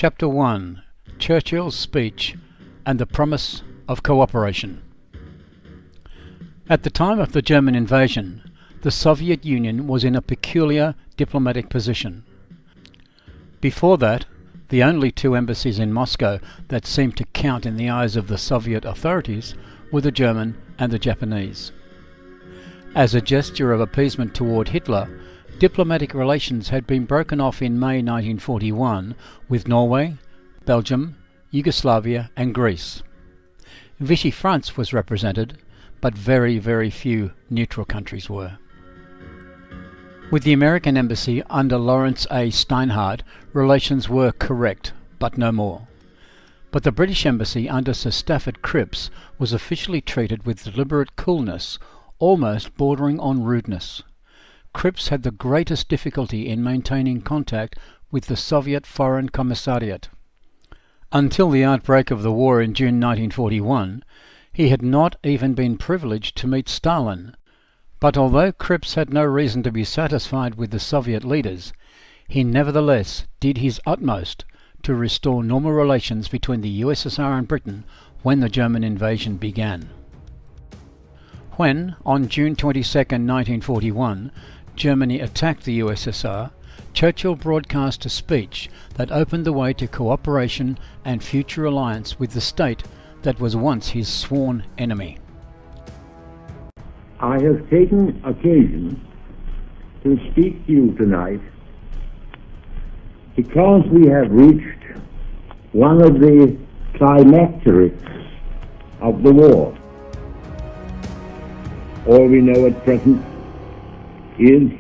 Chapter 1: Churchill's Speech and the Promise of Cooperation. At the time of the German invasion, the Soviet Union was in a peculiar diplomatic position. Before that, the only two embassies in Moscow that seemed to count in the eyes of the Soviet authorities were the German and the Japanese. As a gesture of appeasement toward Hitler, diplomatic relations had been broken off in May 1941 with Norway, Belgium, Yugoslavia and Greece. Vichy France was represented, but very few neutral countries were. With the American embassy under Lawrence A. Steinhardt, relations were correct, but no more. But the British embassy under Sir Stafford Cripps was officially treated with deliberate coolness, almost bordering on rudeness. Cripps had the greatest difficulty in maintaining contact with the Soviet Foreign Commissariat. Until the outbreak of the war in June 1941, he had not even been privileged to meet Stalin. But although Cripps had no reason to be satisfied with the Soviet leaders, he nevertheless did his utmost to restore normal relations between the USSR and Britain when the German invasion began. When, on June 22, 1941, Germany attacked the USSR, Churchill broadcast a speech that opened the way to cooperation and future alliance with the state that was once his sworn enemy. I have taken occasion to speak to you tonight because we have reached one of the climacterics of the war. All we know at present is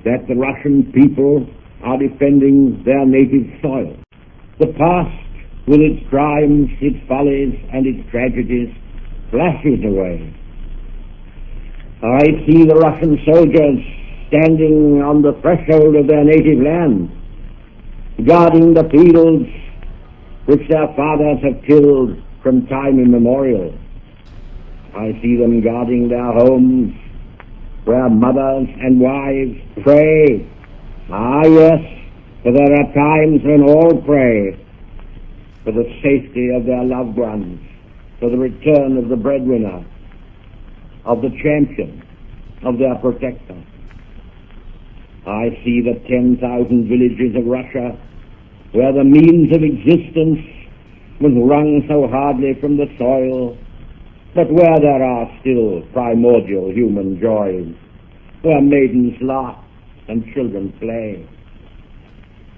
that the Russian people are defending their native soil. The past, with its crimes, its follies, and its tragedies, flashes away. I see the Russian soldiers standing on the threshold of their native land, guarding the fields which their fathers have tilled from time immemorial. I see them guarding their homes, where mothers and wives pray. Ah, yes, for there are times when all pray for the safety of their loved ones, for the return of the breadwinner, of the champion, of their protector. I see the 10,000 villages of Russia where the means of existence was wrung so hardly from the soil, but where there are still primordial human joys, where maidens laugh and children play.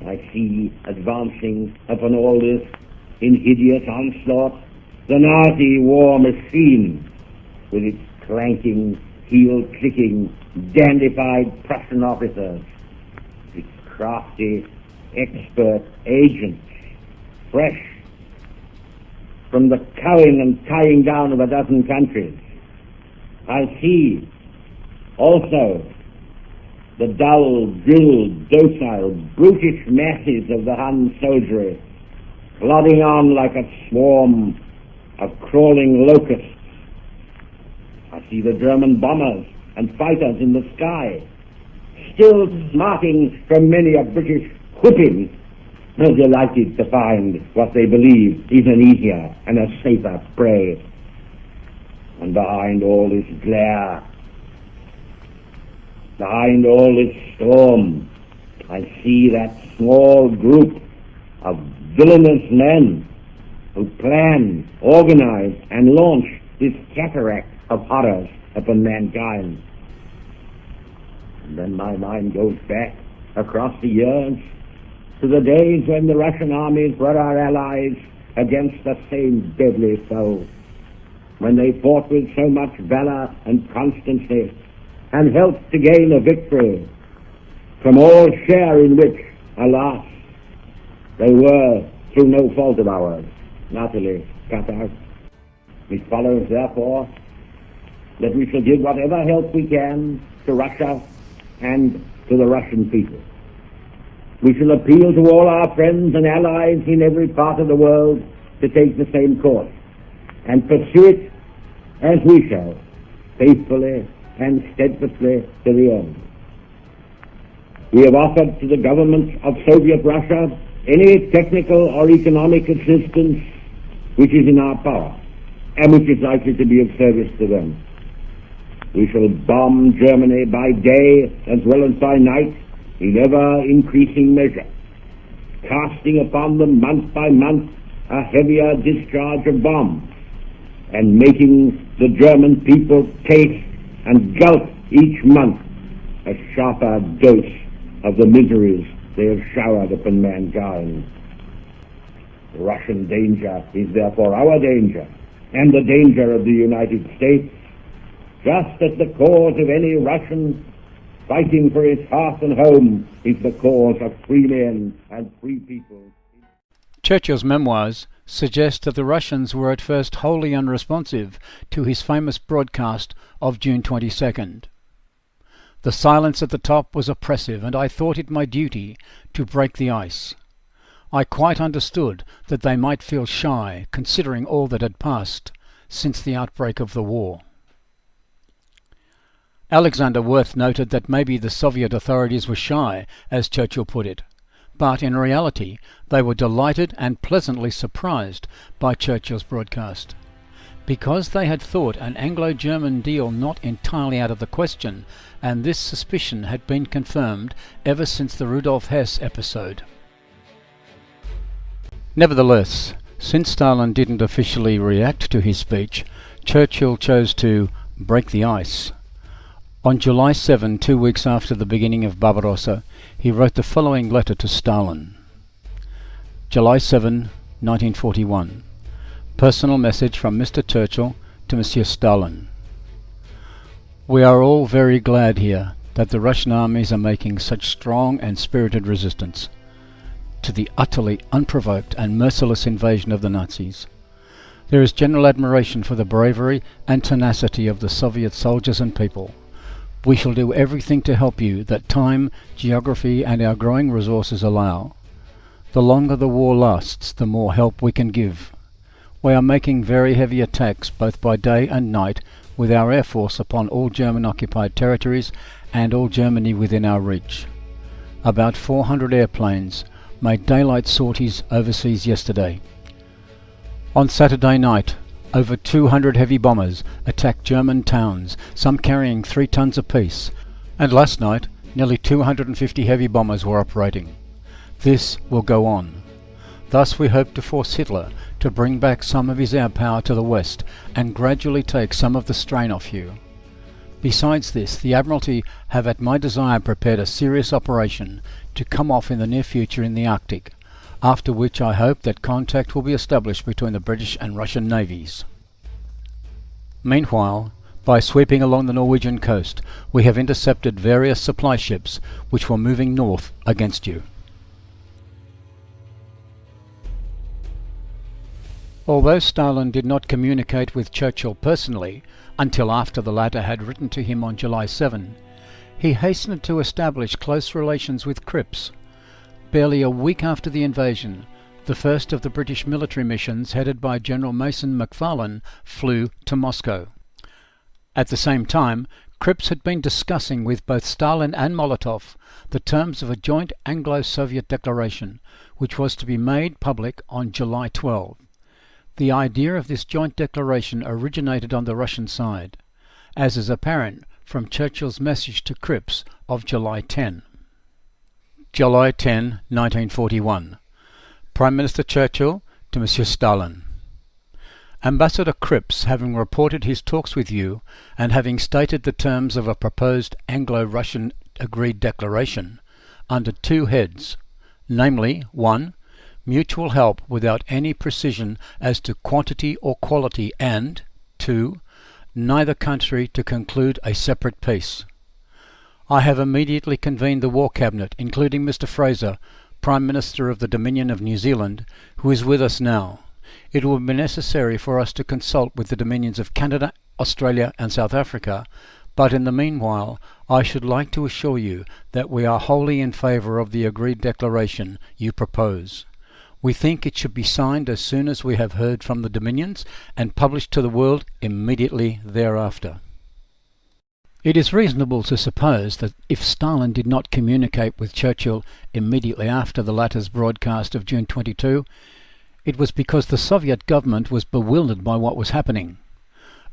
I see advancing upon all this in hideous onslaught the Nazi war machine with its clanking, heel-clicking, dandified Prussian officers, its crafty, expert agents, fresh from the cowing and tying down of a dozen countries. I see also the dull, drilled, docile, brutish masses of the Hun soldiery plodding on like a swarm of crawling locusts. I see the German bombers and fighters in the sky, still smarting from many a British whipping, so delighted to find what they believe is an easier and a safer prey. And behind all this glare, behind all this storm, I see that small group of villainous men who plan, organize, and launch this cataract of horrors upon mankind. And then my mind goes back across the years to the days when the Russian armies were our allies against the same deadly foe, when they fought with so much valor and constancy and helped to gain a victory, from all share in which, alas, they were, through no fault of ours, utterly cut out. It follows, therefore, that we shall give whatever help we can to Russia and to the Russian people. We shall appeal to all our friends and allies in every part of the world to take the same course and pursue it as we shall, faithfully and steadfastly to the end. We have offered to the government of Soviet Russia any technical or economic assistance which is in our power and which is likely to be of service to them. We shall bomb Germany by day as well as by night in ever-increasing measure, casting upon them month by month a heavier discharge of bombs, and making the German people taste and gulp each month a sharper dose of the miseries they have showered upon mankind. Russian danger is therefore our danger, and the danger of the United States, just as the cause of any Russian fighting for his hearth and home is the cause of free men and free people. Churchill's Memoirs suggest that the Russians were at first wholly unresponsive to his famous broadcast of June 22nd. The silence at the top was oppressive, and I thought it my duty to break the ice. I quite understood that they might feel shy, considering all that had passed since the outbreak of the war. Alexander Worth noted that maybe the Soviet authorities were shy, as Churchill put it, but in reality they were delighted and pleasantly surprised by Churchill's broadcast. Because they had thought an Anglo-German deal not entirely out of the question, and this suspicion had been confirmed ever since the Rudolf Hess episode. Nevertheless, since Stalin didn't officially react to his speech, Churchill chose to break the ice. On July 7, 2 weeks after the beginning of Barbarossa, he wrote the following letter to Stalin. July 7, 1941. Personal message from Mr. Churchill to Monsieur Stalin. We are all very glad here that the Russian armies are making such strong and spirited resistance to the utterly unprovoked and merciless invasion of the Nazis. There is general admiration for the bravery and tenacity of the Soviet soldiers and people. We shall do everything to help you that time, geography, and our growing resources allow. The longer the war lasts, the more help we can give. We are making very heavy attacks both by day and night with our Air Force upon all German-occupied territories and all Germany within our reach. About 400 airplanes made daylight sorties overseas yesterday. On Saturday night, over 200 heavy bombers attacked German towns, some carrying 3 tons apiece, and last night nearly 250 heavy bombers were operating. This will go on. Thus we hope to force Hitler to bring back some of his air power to the west and gradually take some of the strain off you. Besides this, the Admiralty have at my desire prepared a serious operation to come off in the near future in the Arctic, after which I hope that contact will be established between the British and Russian navies. Meanwhile, by sweeping along the Norwegian coast, we have intercepted various supply ships which were moving north against you. Although Stalin did not communicate with Churchill personally until after the latter had written to him on July 7, he hastened to establish close relations with Cripps. Barely a week after the invasion, the first of the British military missions headed by General Mason MacFarlane flew to Moscow. At the same time, Cripps had been discussing with both Stalin and Molotov the terms of a joint Anglo-Soviet declaration, which was to be made public on July 12. The idea of this joint declaration originated on the Russian side, as is apparent from Churchill's message to Cripps of July 10. July 10, 1941. Prime Minister Churchill to Monsieur Stalin. Ambassador Cripps, having reported his talks with you and having stated the terms of a proposed Anglo-Russian agreed declaration under 2 heads, namely 1. Mutual help without any precision as to quantity or quality, and 2. Neither country to conclude a separate peace. I have immediately convened the War Cabinet, including Mr. Fraser, Prime Minister of the Dominion of New Zealand, who is with us now. It will be necessary for us to consult with the Dominions of Canada, Australia and South Africa, but in the meanwhile I should like to assure you that we are wholly in favour of the agreed declaration you propose. We think it should be signed as soon as we have heard from the Dominions and published to the world immediately thereafter. It is reasonable to suppose that if Stalin did not communicate with Churchill immediately after the latter's broadcast of June 22, it was because the Soviet government was bewildered by what was happening.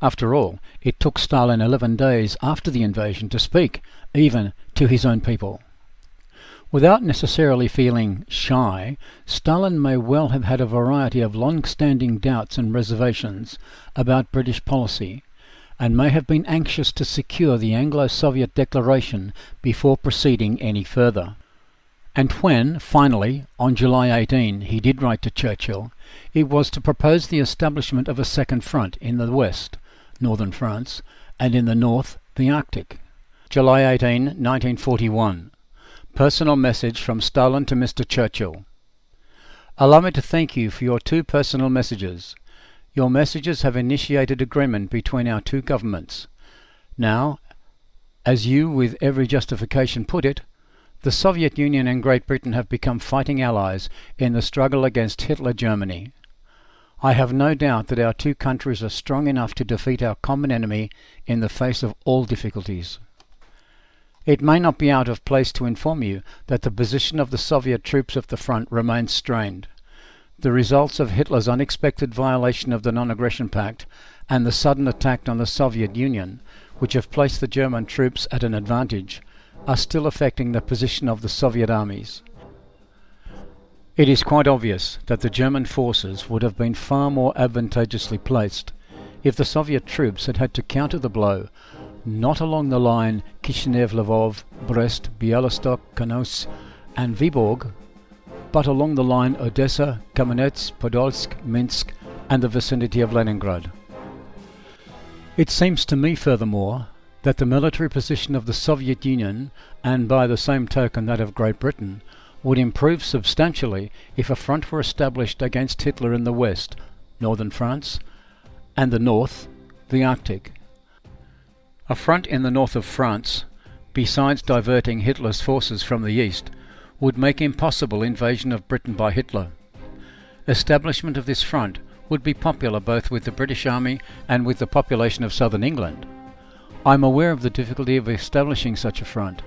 After all, it took Stalin 11 days after the invasion to speak, even to his own people. Without necessarily feeling shy, Stalin may well have had a variety of long-standing doubts and reservations about British policy, and may have been anxious to secure the Anglo-Soviet declaration before proceeding any further. And when, finally, on July 18, he did write to Churchill, it was to propose the establishment of a second front in the west, northern France, and in the north, the Arctic. July 18, 1941. Personal message from Stalin to Mr. Churchill. Allow me to thank you for your 2 personal messages. Your messages have initiated agreement between our 2 governments. Now, as you with every justification put it, the Soviet Union and Great Britain have become fighting allies in the struggle against Hitler Germany. I have no doubt that our 2 countries are strong enough to defeat our common enemy in the face of all difficulties. It may not be out of place to inform you that the position of the Soviet troops at the front remains strained. The results of Hitler's unexpected violation of the Non-Aggression Pact and the sudden attack on the Soviet Union, which have placed the German troops at an advantage, are still affecting the position of the Soviet armies. It is quite obvious that the German forces would have been far more advantageously placed if the Soviet troops had had to counter the blow not along the line Kishinev-Lvov, Brest, Bialystok, Kanoss and Vyborg, but along the line Odessa, Kamenets, Podolsk, Minsk and the vicinity of Leningrad. It seems to me, furthermore, that the military position of the Soviet Union, and by the same token that of Great Britain, would improve substantially if a front were established against Hitler in the west, northern France, and the north, the Arctic. A front in the north of France, besides diverting Hitler's forces from the east, would make impossible invasion of Britain by Hitler. Establishment of this front would be popular both with the British Army and with the population of southern England. I am aware of the difficulty of establishing such a front,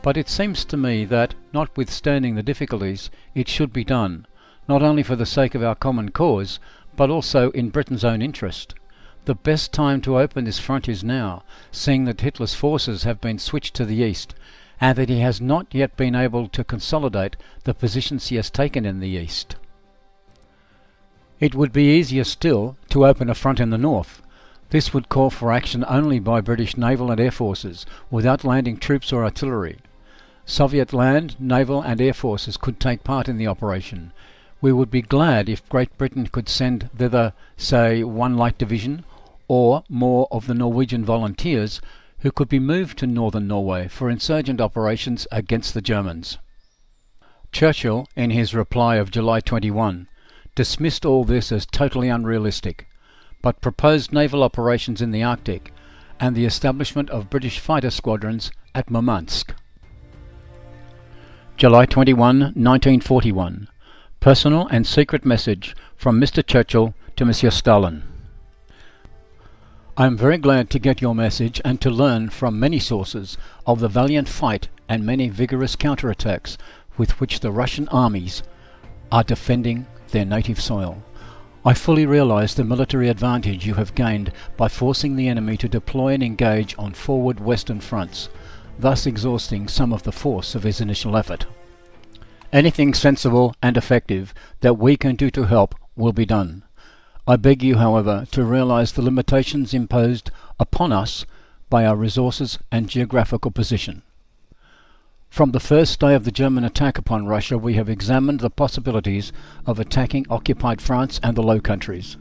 but it seems to me that, notwithstanding the difficulties, it should be done, not only for the sake of our common cause, but also in Britain's own interest. The best time to open this front is now, seeing that Hitler's forces have been switched to the east, and that he has not yet been able to consolidate the positions he has taken in the east. It would be easier still to open a front in the north. This would call for action only by British naval and air forces, without landing troops or artillery. Soviet land, naval and air forces could take part in the operation. We would be glad if Great Britain could send thither, say, 1 light division, or more of the Norwegian volunteers, who could be moved to northern Norway for insurgent operations against the Germans. Churchill, in his reply of July 21, dismissed all this as totally unrealistic, but proposed naval operations in the Arctic and the establishment of British fighter squadrons at Murmansk. July 21, 1941. Personal and secret message from Mr. Churchill to Monsieur Stalin. I am very glad to get your message and to learn from many sources of the valiant fight and many vigorous counterattacks with which the Russian armies are defending their native soil. I fully realize the military advantage you have gained by forcing the enemy to deploy and engage on forward western fronts, thus exhausting some of the force of his initial effort. Anything sensible and effective that we can do to help will be done. I beg you, however, to realize the limitations imposed upon us by our resources and geographical position. From the first day of the German attack upon Russia, we have examined the possibilities of attacking occupied France and the Low Countries.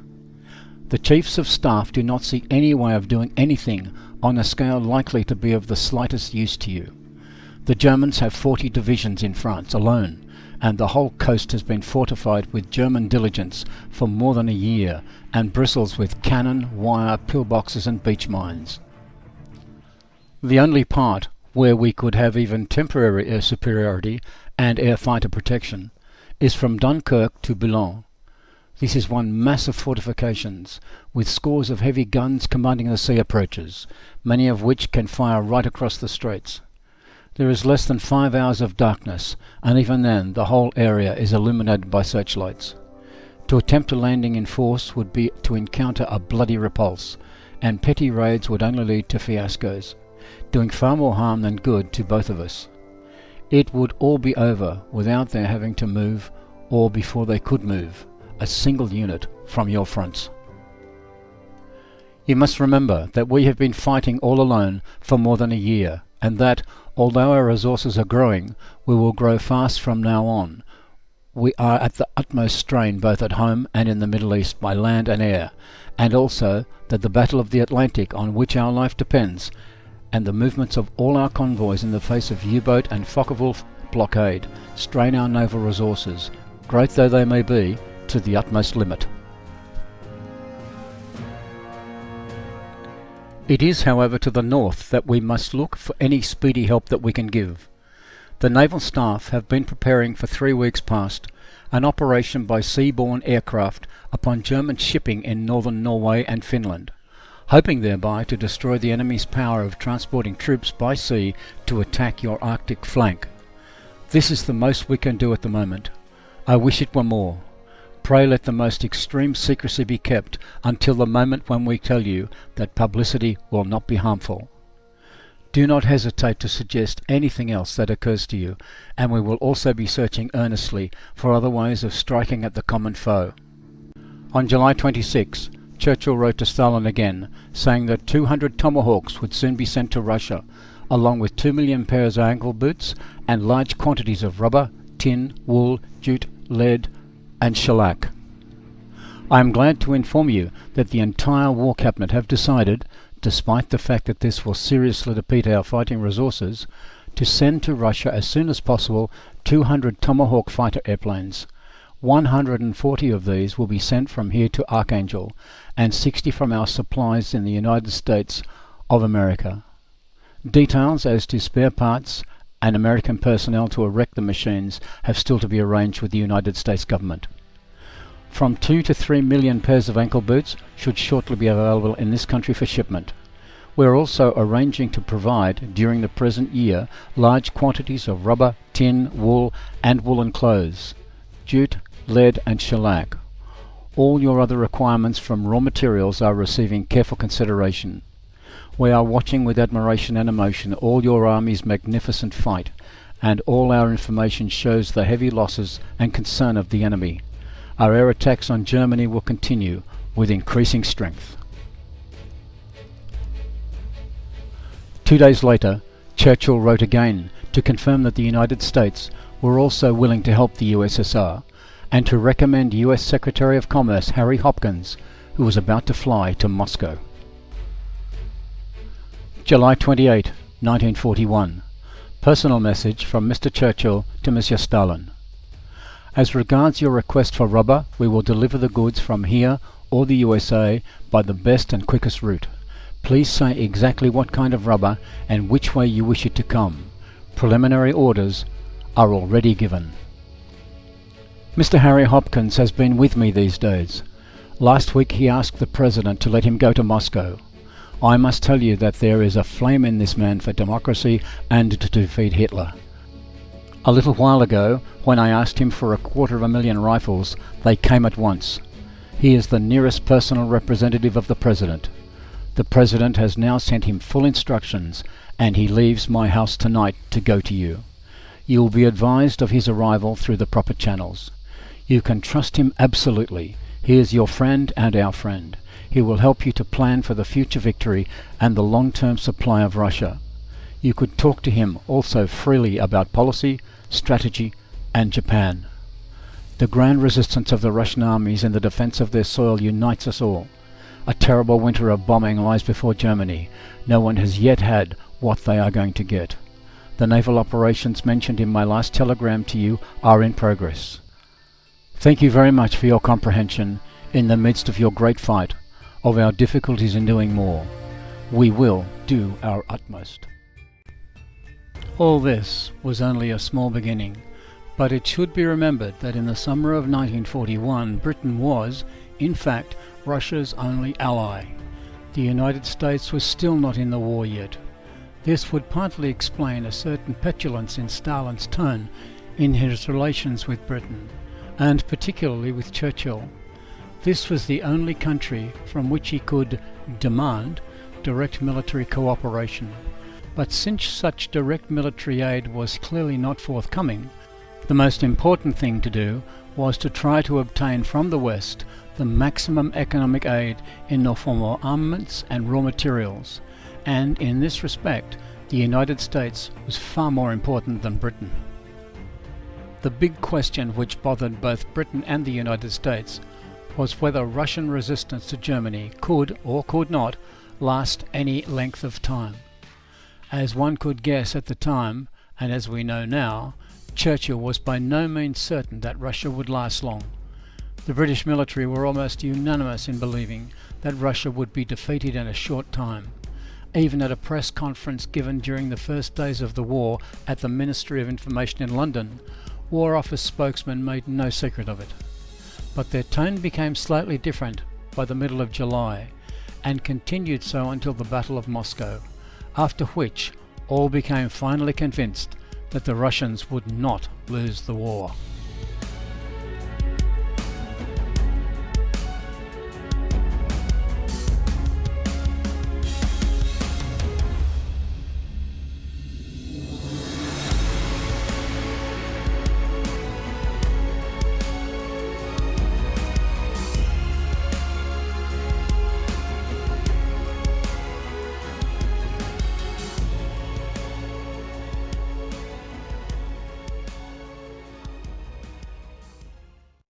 The Chiefs of Staff do not see any way of doing anything on a scale likely to be of the slightest use to you. The Germans have 40 divisions in France alone, and the whole coast has been fortified with German diligence for more than a year, and bristles with cannon, wire, pillboxes and beach mines. The only part where we could have even temporary air superiority and air fighter protection is from Dunkirk to Boulogne. This is one mass of fortifications, with scores of heavy guns commanding the sea approaches, many of which can fire right across the straits. There is less than 5 hours of darkness, and even then the whole area is illuminated by searchlights. To attempt a landing in force would be to encounter a bloody repulse, and petty raids would only lead to fiascos, doing far more harm than good to both of us. It would all be over without their having to move, or before they could move, a single unit from your fronts. You must remember that we have been fighting all alone for more than a year, and that, although our resources are growing, we will grow fast from now on. We are at the utmost strain both at home and in the Middle East by land and air, and also that the Battle of the Atlantic, on which our life depends, and the movements of all our convoys in the face of U-boat and Focke-Wulf blockade, strain our naval resources, great though they may be, to the utmost limit. It is, however, to the north that we must look for any speedy help that we can give. The naval staff have been preparing for 3 weeks past an operation by seaborne aircraft upon German shipping in northern Norway and Finland, hoping thereby to destroy the enemy's power of transporting troops by sea to attack your Arctic flank. This is the most we can do at the moment. I wish it were more. Pray let the most extreme secrecy be kept until the moment when we tell you that publicity will not be harmful. Do not hesitate to suggest anything else that occurs to you, and we will also be searching earnestly for other ways of striking at the common foe. On July 26, Churchill wrote to Stalin again, saying that 200 Tomahawks would soon be sent to Russia, along with 2 million pairs of ankle boots and large quantities of rubber, tin, wool, jute, lead, and shellac. I am glad to inform you that the entire War Cabinet have decided, despite the fact that this will seriously deplete our fighting resources, to send to Russia as soon as possible 200 Tomahawk fighter airplanes. 140 of these will be sent from here to Archangel, and 60 from our supplies in the United States of America. Details as to spare parts and American personnel to erect the machines have still to be arranged with the United States government. From 2 to 3 million pairs of ankle boots should shortly be available in this country for shipment. We are also arranging to provide, during the present year, large quantities of rubber, tin, wool, and woolen clothes, jute, lead, and shellac. All your other requirements from raw materials are receiving careful consideration. We are watching with admiration and emotion all your army's magnificent fight, and all our information shows the heavy losses and concern of the enemy. Our air attacks on Germany will continue with increasing strength. 2 days later, Churchill wrote again to confirm that the United States were also willing to help the USSR, and to recommend US Secretary of Commerce Harry Hopkins, who was about to fly to Moscow. July 28, 1941. Personal message from Mr. Churchill to Monsieur Stalin. As regards your request for rubber, we will deliver the goods from here or the USA by the best and quickest route. Please say exactly what kind of rubber and which way you wish it to come. Preliminary orders are already given. Mr. Harry Hopkins has been with me these days. Last week he asked the President to let him go to Moscow. I must tell you that there is a flame in this man for democracy and to defeat Hitler. A little while ago, when I asked him for 250,000 rifles, they came at once. He is the nearest personal representative of the President. The President has now sent him full instructions, and he leaves my house tonight to go to you. You will be advised of his arrival through the proper channels. You can trust him absolutely. He is your friend and our friend. He will help you to plan for the future victory and the long-term supply of Russia. You could talk to him also freely about policy, strategy, and Japan. The grand resistance of the Russian armies in the defense of their soil unites us all. A terrible winter of bombing lies before Germany. No one has yet had what they are going to get. The naval operations mentioned in my last telegram to you are in progress. Thank you very much for your comprehension in the midst of your great fight, of our difficulties in doing more. We will do our utmost. All this was only a small beginning, But it should be remembered that in the summer of 1941, Britain was, in fact, Russia's only ally. The United States was still not in the war yet. This would partly explain a certain petulance in Stalin's tone in his relations with Britain, and particularly with Churchill. This was the only country from which he could demand direct military cooperation. But since such direct military aid was clearly not forthcoming, the most important thing to do was to try to obtain from the West the maximum economic aid in the form of armaments and raw materials, and in this respect the United States was far more important than Britain. The big question which bothered both Britain and the United States was whether Russian resistance to Germany could or could not last any length of time. As one could guess at the time, and as we know now, Churchill was by no means certain that Russia would last long. The British military were almost unanimous in believing that Russia would be defeated in a short time. Even at a press conference given during the first days of the war at the Ministry of Information in London, War Office spokesmen made no secret of it. But their tone became slightly different by the middle of July, and continued so until the Battle of Moscow, after which all became finally convinced that the Russians would not lose the war.